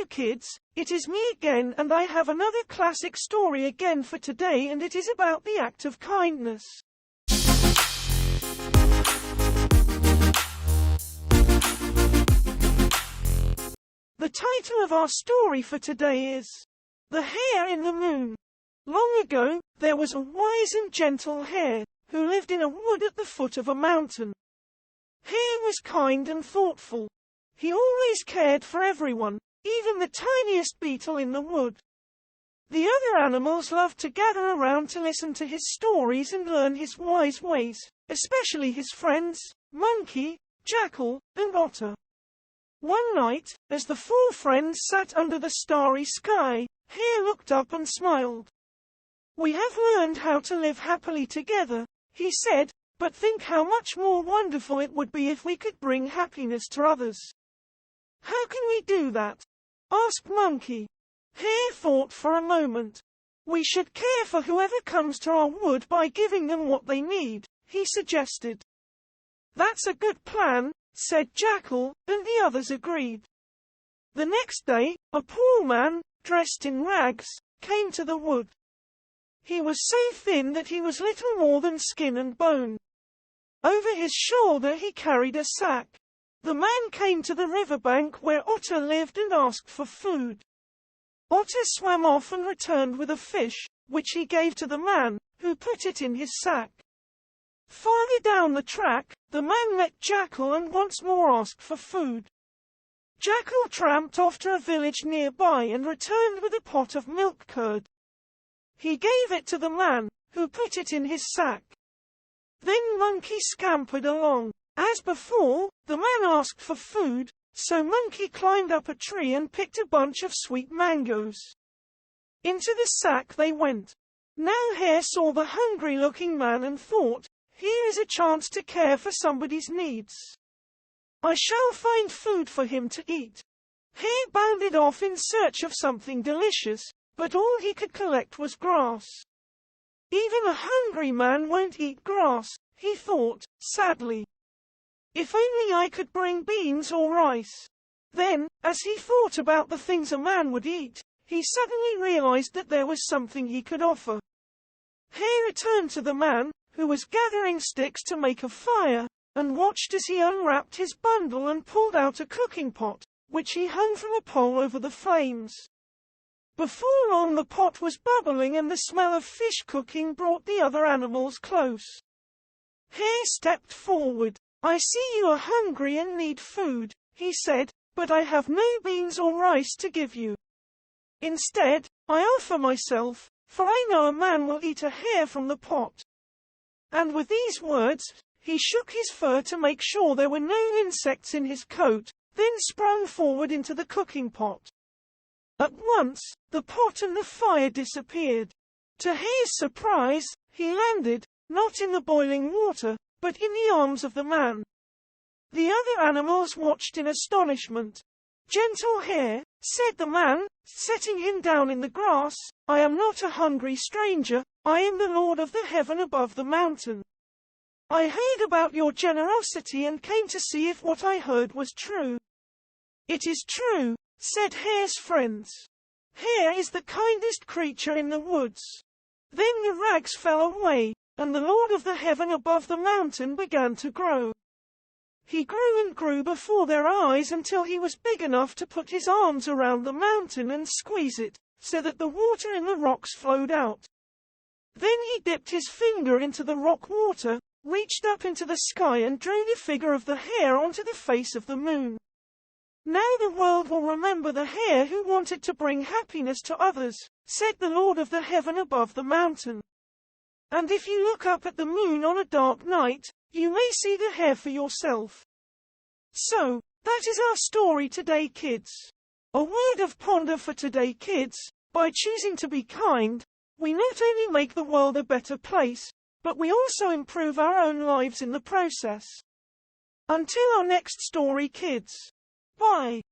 kids, it is me again, and I have another classic story again for today, and it is about the act of kindness. The title of our story for today is The Hare in the Moon. Long ago, there was a wise and gentle hare who lived in a wood at the foot of a mountain. Hare was kind and thoughtful. He always cared for everyone, even the tiniest beetle in the wood. The other animals loved to gather around to listen to his stories and learn his wise ways, especially his friends, monkey, jackal, and otter. One night, as the four friends sat under the starry sky, Hare looked up and smiled. "We have learned how to live happily together," he said, "but think how much more wonderful it would be if we could bring happiness to others." "How can we do that?" asked Monkey. Hare thought for a moment. "We should care for whoever comes to our wood by giving them what they need," he suggested. "That's a good plan," said Jackal, and the others agreed. The next day, a poor man, dressed in rags, came to the wood. He was so thin that he was little more than skin and bone. Over his shoulder he carried a sack. The man came to the riverbank where Otter lived and asked for food. Otter swam off and returned with a fish, which he gave to the man, who put it in his sack. Farther down the track, the man met Jackal and once more asked for food. Jackal tramped off to a village nearby and returned with a pot of milk curd. He gave it to the man, who put it in his sack. Then Monkey scampered along. As before, the man asked for food, so Monkey climbed up a tree and picked a bunch of sweet mangoes. Into the sack they went. Now Hare saw the hungry-looking man and thought, "Here is a chance to care for somebody's needs. I shall find food for him to eat." Hare bounded off in search of something delicious, but all he could collect was grass. "Even a hungry man won't eat grass," he thought, sadly. "If only I could bring beans or rice." Then, as he thought about the things a man would eat, he suddenly realized that there was something he could offer. Hare returned to the man, who was gathering sticks to make a fire, and watched as he unwrapped his bundle and pulled out a cooking pot, which he hung from a pole over the flames. Before long the pot was bubbling and the smell of fish cooking brought the other animals close. Hare stepped forward. "I see you are hungry and need food," he said, "but I have no beans or rice to give you. Instead, I offer myself, for I know a man will eat a hare from the pot." And with these words, he shook his fur to make sure there were no insects in his coat, then sprung forward into the cooking pot. At once, the pot and the fire disappeared. To Hare's surprise, he landed, not in the boiling water, but in the arms of the man. The other animals watched in astonishment. "Gentle Hare," said the man, setting him down in the grass, "I am not a hungry stranger, I am the Lord of the heaven above the mountain. I heard about your generosity and came to see if what I heard was true." "It is true," said Hare's friends. "Hare is the kindest creature in the woods." Then the rags fell away, and the Lord of the heaven above the mountain began to grow. He grew and grew before their eyes until he was big enough to put his arms around the mountain and squeeze it, so that the water in the rocks flowed out. Then he dipped his finger into the rock water, reached up into the sky and drew the figure of the hare onto the face of the moon. "Now the world will remember the hare who wanted to bring happiness to others," said the Lord of the heaven above the mountain. "And if you look up at the moon on a dark night, you may see the hare for yourself." So, that is our story today, kids. A word of ponder for today, kids. By choosing to be kind, we not only make the world a better place, but we also improve our own lives in the process. Until our next story, kids. Bye.